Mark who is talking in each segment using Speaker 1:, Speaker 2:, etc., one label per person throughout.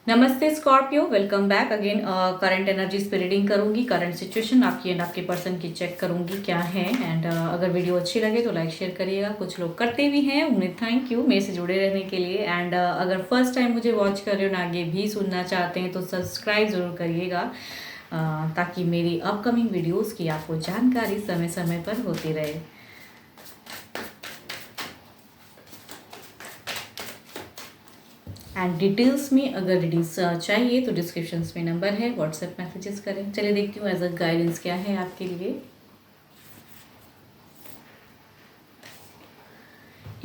Speaker 1: नमस्ते Scorpio, welcome back again. Current energy पे reading करूंगी, करंट सिचुएशन आपकी एंड आपके पर्सन की चेक करूंगी क्या है। एंड अगर वीडियो अच्छी लगे तो लाइक शेयर करिएगा, कुछ लोग करते भी हैं, उन्हें थैंक यू मेरे से जुड़े रहने के लिए। एंड अगर फर्स्ट टाइम मुझे वॉच कर रहे हो ना, आगे भी सुनना चाहते हैं तो सब्सक्राइब ज़रूर करिएगा, ताकि मेरी अपकमिंग वीडियोज़ की आपको जानकारी समय समय पर होती रहे। एंड डिटेल्स में अगर रीडिंग्स चाहिए तो डिस्क्रिप्शन में नंबर है, व्हाट्सएप मैसेजेस करें। चलिए देखती हूँ एज अ गाइडेंस क्या है आपके लिए।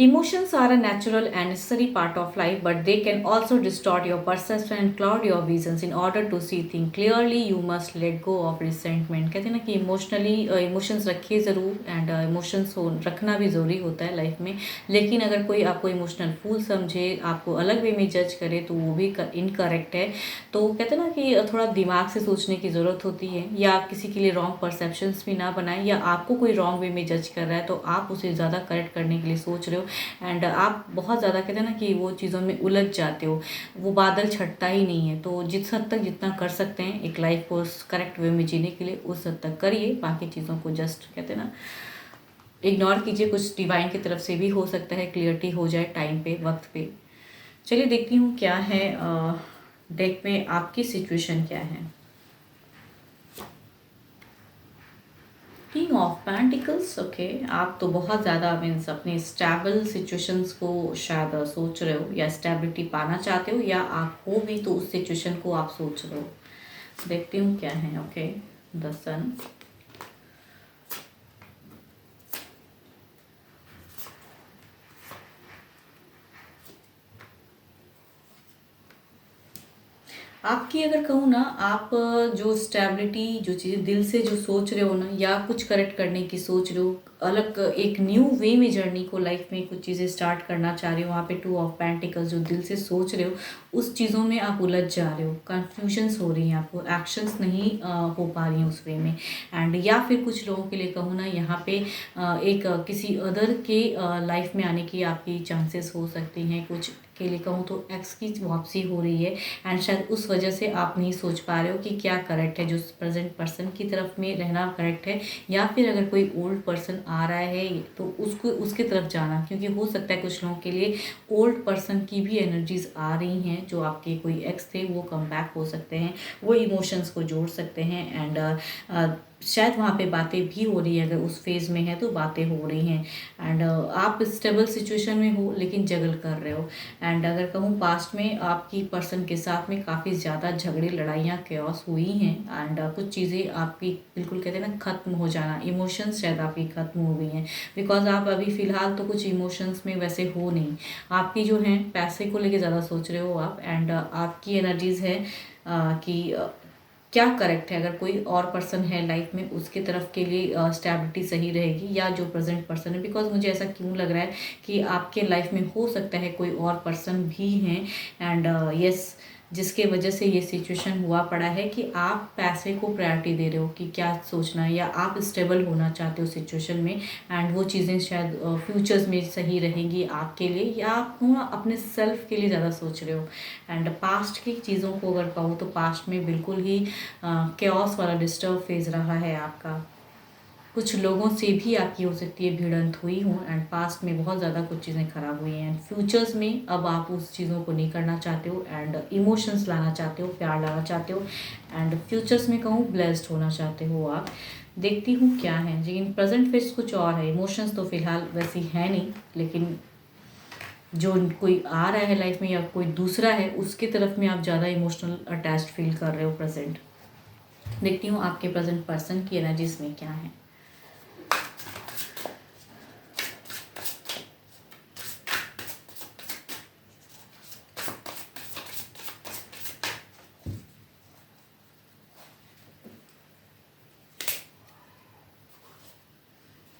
Speaker 1: Emotions are a natural and necessary part of life, but they can also distort your perception and cloud your visions. In order to see things clearly, you must let go of resentment. कहते हैं ना कि emotionally emotions रखिए ज़रूर, and emotions हो रखना भी ज़रूरी होता है लाइफ में। लेकिन अगर कोई आपको इमोशनल फूल समझे, आपको अलग वे में जज करे, तो वो भी इनकरेक्ट है। तो कहते हैं ना कि थोड़ा दिमाग से सोचने की ज़रूरत होती है, या आप किसी के लिए रॉन्ग परसेप्शंस भी ना बनाएं, या आपको कोई रॉन्ग वे में जज कर रहा है तो आप उसे ज़्यादा करेक्ट करने के लिए सोच रहे हो, एंड आप बहुत ज़्यादा कहते हैं ना कि वो चीज़ों में उलझ जाते हो, वो बादल छटता ही नहीं है। तो जिस हद तक जितना कर सकते हैं एक लाइफ को करेक्ट वे में जीने के लिए, उस हद तक करिए। बाकी चीज़ों को जस्ट कहते हैं ना इग्नोर कीजिए। कुछ डिवाइन की तरफ से भी हो सकता है क्लियरिटी हो जाए टाइम पे, वक्त पे। चलिए देखती हूँ क्या है डेक में आपकी सिचुएशन क्या है। King of pentacles, okay. आप तो बहुत ज़्यादा मीन्स अपने स्टेबल सिचुएशंस को शायद सोच रहे हो, या स्टेबिलिटी पाना चाहते हो, या आप हो भी तो उस सिचुएशन को आप सोच रहे हो। देखती हूँ क्या है। ओके, द सन, आपकी अगर कहूँ ना, आप जो स्टेबिलिटी, जो चीज़ें दिल से जो सोच रहे हो ना, या कुछ करेक्ट करने की सोच रहे हो, अलग एक न्यू वे में जर्नी को लाइफ में कुछ चीज़ें स्टार्ट करना चाह रहे हो, वहाँ पे टू ऑफ पेंटिकल्स जो दिल से सोच रहे हो, उस चीज़ों में आप उलझ जा रहे हो, कन्फ्यूजन्स हो रही हैं, आपको एक्शंस नहीं हो पा रही हैं उस वे में। एंड या फिर कुछ लोगों के लिए कहूँ ना, यहाँ पे एक किसी अदर के लाइफ में आने की आपकी चांसेस हो सकती हैं। कुछ के लिए कहूँ तो एक्स की वापसी हो रही है, एंड शायद उस वजह से आप नहीं सोच पा रहे हो कि क्या करेक्ट है, जो प्रेजेंट पर्सन की तरफ में रहना करेक्ट है, या फिर अगर कोई ओल्ड पर्सन आ रहा है तो उसको उसके तरफ जाना। क्योंकि हो सकता है कुछ लोगों के लिए ओल्ड पर्सन की भी एनर्जीज आ रही हैं, जो आपके कोई एक्स थे वो कम बैक हो सकते हैं, वो इमोशंस को जोड़ सकते हैं। एंड शायद वहाँ पे बातें भी हो रही है, अगर उस फेज़ में है तो बातें हो रही हैं। एंड आप स्टेबल सिचुएशन में हो लेकिन जगल कर रहे हो। एंड अगर कहूँ पास्ट में आपकी पर्सन के साथ में काफ़ी ज़्यादा झगड़े, लड़ाइयाँ, क्योस हुई हैं, एंड कुछ चीज़ें आपकी बिल्कुल कहते हैं ना ख़त्म हो जाना, इमोशंस शायद आपकी ख़त्म हो गई हैं। बिकॉज आप अभी फ़िलहाल तो कुछ इमोशंस में वैसे हो नहीं, आपकी जो हैं पैसे को लेके ज़्यादा सोच रहे हो आप। एंड आपकी एनर्जीज़ है कि क्या करेक्ट है, अगर कोई और पर्सन है लाइफ में उसके तरफ के लिए स्टेबिलिटी सही रहेगी, या जो प्रेजेंट पर्सन है। बिकॉज मुझे ऐसा क्यों लग रहा है कि आपके लाइफ में हो सकता है कोई और पर्सन भी हैं, एंड यस, जिसके वजह से ये सिचुएशन हुआ पड़ा है कि आप पैसे को प्रायोरिटी दे रहे हो कि क्या सोचना है, या आप स्टेबल होना चाहते हो सिचुएशन में। एंड वो चीज़ें शायद फ्यूचर्स में सही रहेंगी आपके लिए, या आप अपने सेल्फ के लिए ज़्यादा सोच रहे हो। एंड पास्ट की चीज़ों को अगर कहूँ तो पास्ट में बिल्कुल ही केओस वाला डिस्टर्ब फेज रहा है आपका। कुछ लोगों से भी आपकी हो सकती है भिड़ंत हुई हो, एंड पास्ट में बहुत ज़्यादा कुछ चीज़ें खराब हुई हैं। एंड फ्यूचर्स में अब आप उस चीज़ों को नहीं करना चाहते हो, एंड इमोशंस लाना चाहते हो, प्यार लाना चाहते हो, एंड फ्यूचर्स में कहूँ ब्लेस्ड होना चाहते हो आप। देखती हूँ क्या है, लेकिन प्रेजेंट फेस कुछ और है। इमोशंस तो फिलहाल वैसी है नहीं, लेकिन जो कोई आ रहा है लाइफ में या कोई दूसरा है, उसकी तरफ में आप ज़्यादा इमोशनल अटैच्ड फील कर रहे हो प्रेजेंट। देखती हूँ आपके प्रेजेंट पर्सन की एनर्जीज में क्या है।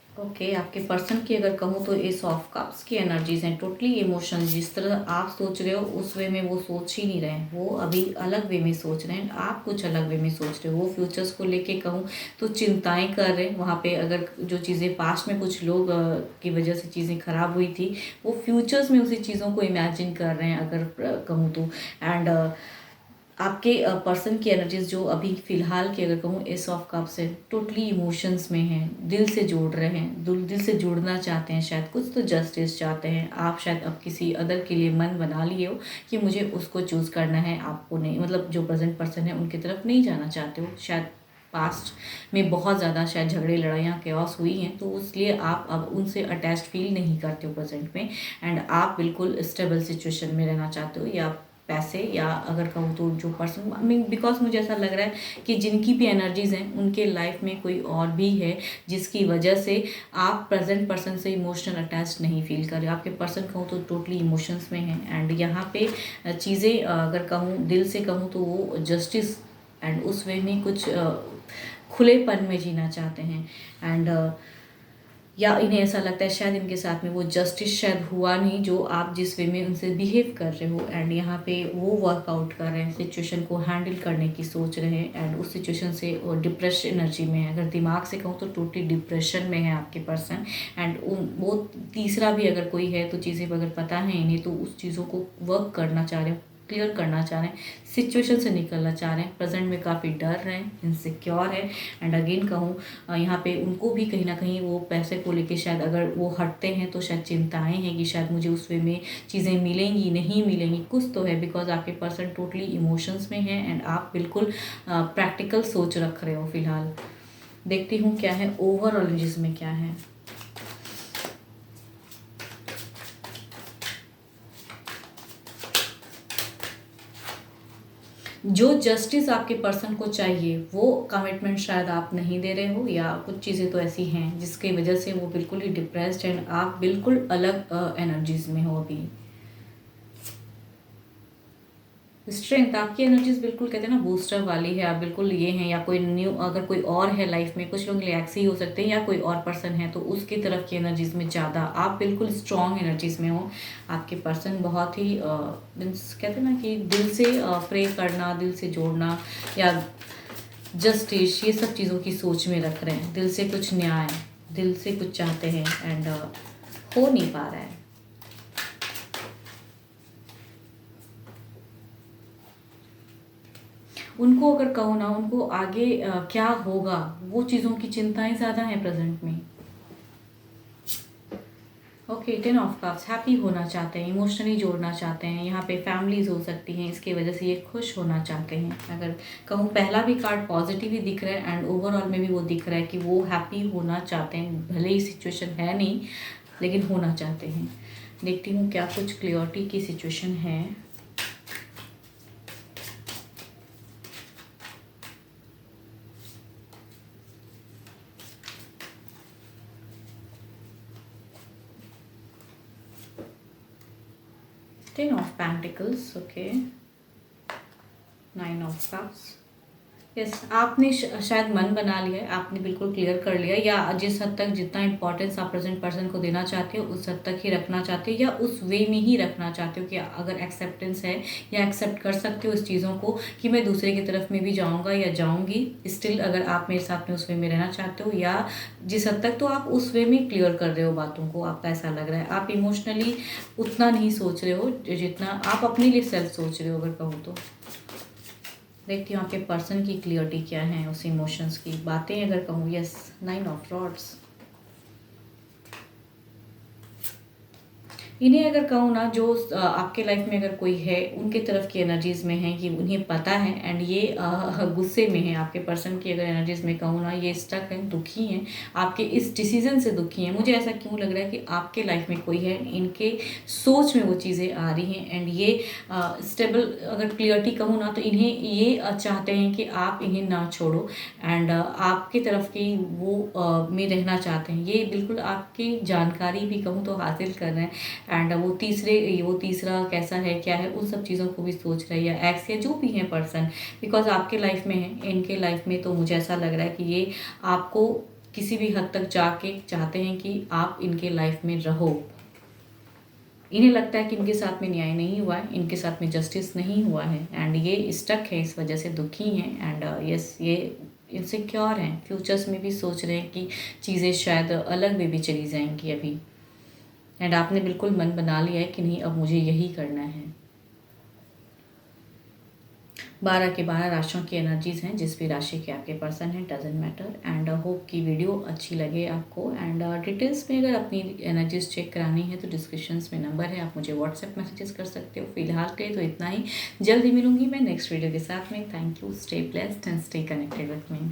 Speaker 1: ओके, आपके पर्सन की अगर कहूँ तो एस ऑफ कप्स की एनर्जीज हैं। टोटली इमोशंस, जिस तरह आप सोच रहे हो उस वे में वो सोच ही नहीं रहे हैं, वो अभी अलग वे में सोच रहे हैं, आप कुछ अलग वे में सोच रहे हो। वो फ्यूचर्स को लेके कहूँ तो चिंताएं कर रहे हैं वहाँ पे। अगर जो चीज़ें पास्ट में कुछ लोग की वजह से चीज़ें खराब हुई थी, वो फ्यूचर्स में उसी चीज़ों को इमेजिन कर रहे हैं अगर कहूँ तो। एंड आपके पर्सन की एनर्जीज जो अभी फ़िलहाल की अगर कहूँ एस ऑफ कप्स है, टोटली इमोशंस में हैं, दिल से जोड़ रहे हैं, दिल से जुड़ना चाहते हैं, शायद कुछ तो जस्टिस चाहते हैं। आप शायद अब किसी अदर के लिए मन बना लिए हो कि मुझे उसको चूज़ करना है, आपको नहीं, मतलब जो प्रेजेंट पर्सन है उनकी तरफ नहीं जाना चाहते हो। शायद पास्ट में बहुत ज़्यादा शायद झगड़े लड़ाइयाँ केओस हुई हैं, तो इसलिए आप अब उनसे अटैच्ड फील नहीं करते हो प्रेजेंट में, एंड आप बिल्कुल स्टेबल सिचुएशन में रहना चाहते हो, या पैसे, या अगर कहूँ तो जो पर्सन, आई मीन बिकॉज मुझे ऐसा लग रहा है कि जिनकी भी एनर्जीज हैं उनके लाइफ में कोई और भी है जिसकी वजह से आप प्रेजेंट पर्सन से इमोशनल अटैच नहीं फील कर रहे हो। आपके पर्सन कहूँ तो टोटली इमोशंस में हैं, एंड यहाँ पे चीज़ें अगर कहूँ दिल से कहूँ तो वो जस्टिस एंड उस वे में कुछ खुलेपन में जीना चाहते हैं, एंड या इन्हें ऐसा लगता है शायद इनके साथ में वो जस्टिस शायद हुआ नहीं जो आप जिस वे में उनसे बिहेव कर रहे हो, एंड यहाँ पे वो वर्कआउट कर रहे हैं, सिचुएशन को हैंडल करने की सोच रहे हैं, एंड उस सिचुएशन से वो डिप्रेस एनर्जी में है। अगर दिमाग से कहूँ तो टोटली डिप्रेशन में है आपके पर्सन, एंड वो तीसरा भी अगर कोई है तो चीज़ें अगर पता है इन्हें तो उस चीज़ों को वर्क करना चाह रहे हैं, क्लियर करना चाह रहे हैं, सिचुएशन से निकलना चाह रहे हैं। प्रेजेंट में काफ़ी डर रहे हैं, इनसिक्योर है, एंड अगेन कहूँ यहाँ पे उनको भी कहीं ना कहीं वो पैसे को लेके शायद अगर वो हटते हैं तो शायद चिंताएं हैं कि शायद मुझे उस वे में चीज़ें मिलेंगी नहीं मिलेंगी, कुछ तो है, बिकॉज आपके पर्सन टोटली इमोशंस में है, एंड आप बिल्कुल प्रैक्टिकल सोच रख रहे हो फिलहाल। देखती हूँ क्या है ओवरऑल एनर्जीज में क्या है। जो जस्टिस आपके पर्सन को चाहिए वो कमिटमेंट शायद आप नहीं दे रहे हो, या कुछ चीज़ें तो ऐसी हैं जिसकी वजह से वो बिल्कुल ही डिप्रेस्ड एंड आप बिल्कुल अलग एनर्जीज में हो अभी। स्ट्रेंथ आपकी एनर्जीज बिल्कुल कहते हैं ना बूस्टर वाली है, आप बिल्कुल ये हैं, या कोई न्यू अगर कोई और है लाइफ में, कुछ लोग रिलैक्स ही हो सकते हैं, या कोई और पर्सन है तो उसकी तरफ की एनर्जीज में ज़्यादा आप बिल्कुल स्ट्रॉन्ग एनर्जीज में हो। आपके पर्सन बहुत ही मीन्स कहते हैं ना कि दिल से प्रे करना, दिल से जोड़ना, या जस्टिस, ये सब चीज़ों की सोच में रख रहे हैं, दिल से कुछ न्याय, दिल से कुछ चाहते हैं, एंड हो नहीं पा रहा है। उनको अगर कहो ना उनको आगे क्या होगा, वो चीज़ों की चिंताएं ज़्यादा हैं प्रेजेंट में। ओके, 10 ऑफ कप्स, हैप्पी होना चाहते हैं, इमोशनली जोड़ना चाहते हैं, यहाँ पे फैमिलीज हो सकती हैं, इसकी वजह से ये खुश होना चाहते हैं। अगर कहूँ पहला भी कार्ड पॉजिटिव ही दिख रहा है, एंड ओवरऑल में भी वो दिख रहा है कि वो हैप्पी होना चाहते हैं, भले ही सिचुएशन है नहीं लेकिन होना चाहते हैं। देखती हूँ क्या कुछ क्लियरिटी की सिचुएशन है। Ten of Pentacles, okay. 9 of Cups. Yes, आपने शायद मन बना लिया है, आपने बिल्कुल क्लियर कर लिया, या जिस हद तक जितना इंपॉर्टेंस आप प्रेजेंट पर्सन को देना चाहते हो उस हद तक ही रखना चाहते हो, या उस वे में ही रखना चाहते हो कि अगर एक्सेप्टेंस है या एक्सेप्ट कर सकते हो इस चीज़ों को कि मैं दूसरे की तरफ में भी जाऊंगा या जाऊंगी, स्टिल अगर आप मेरे साथ में उस वे में रहना चाहते हो, या जिस हद तक तो आप उस वे में क्लियर कर रहे हो बातों को, आपका ऐसा लग रहा है। आप इमोशनली उतना नहीं सोच रहे हो जितना आप अपने लिए सेल्फ सोच रहे हो अगर कहूँ तो। देखती हूँ आपके पर्सन की क्लियरिटी क्या है, उस इमोशंस की बातें अगर कहूँ। Yes, 9 of rods. इन्हें अगर कहूँ ना जो आपके लाइफ में अगर कोई है उनके तरफ की एनर्जीज में है कि उन्हें पता है, एंड ये गुस्से में है। आपके पर्सन की अगर एनर्जीज में कहूँ ना ये स्टक है, दुखी हैं, आपके इस डिसीजन से दुखी हैं। मुझे ऐसा क्यों लग रहा है कि आपके लाइफ में कोई है, इनके सोच में वो चीज़ें आ रही हैं, एंड ये स्टेबल अगर क्लियरिटी कहूँ ना तो इन्हें ये चाहते हैं कि आप इन्हें ना छोड़ो, एंड आपकी तरफ की वो में रहना चाहते हैं। ये बिल्कुल आपकी जानकारी भी कहूँ तो हासिल कर रहे हैं, एंड वो तीसरा कैसा है क्या है उन सब चीज़ों को भी सोच रहे हैं, या एक्स या जो भी है पर्सन, बिकॉज आपके लाइफ में है, इनके लाइफ में तो मुझे ऐसा लग रहा है कि ये आपको किसी भी हद तक जाके चाहते हैं कि आप इनके लाइफ में रहो। इन्हें लगता है कि इनके साथ में न्याय नहीं हुआ है, इनके साथ में जस्टिस नहीं हुआ है, एंड ये स्टक है, इस वजह से दुखी हैं, एंड यस ये इनसिक्योर हैं। फ्यूचर्स में भी सोच रहे हैं कि चीज़ें शायद अलग वे भी चली जाएंगी अभी, एंड आपने बिल्कुल मन बना लिया है कि नहीं अब मुझे यही करना है। 12 के 12 राशियों की एनर्जीज हैं, जिस भी राशि के आपके पर्सन हैं, डजेंट मैटर। एंड होप की वीडियो अच्छी लगे आपको। एंड डिटेल्स में अगर अपनी एनर्जीज चेक करानी है तो डिस्क्रिप्शंस में नंबर है, आप मुझे व्हाट्सएप मैसेजेस कर सकते हो। फिलहाल के लिए तो इतना ही, जल्दी मिलूंगी मैं नेक्स्ट वीडियो के साथ में। Thank you, stay blessed and stay connected with me.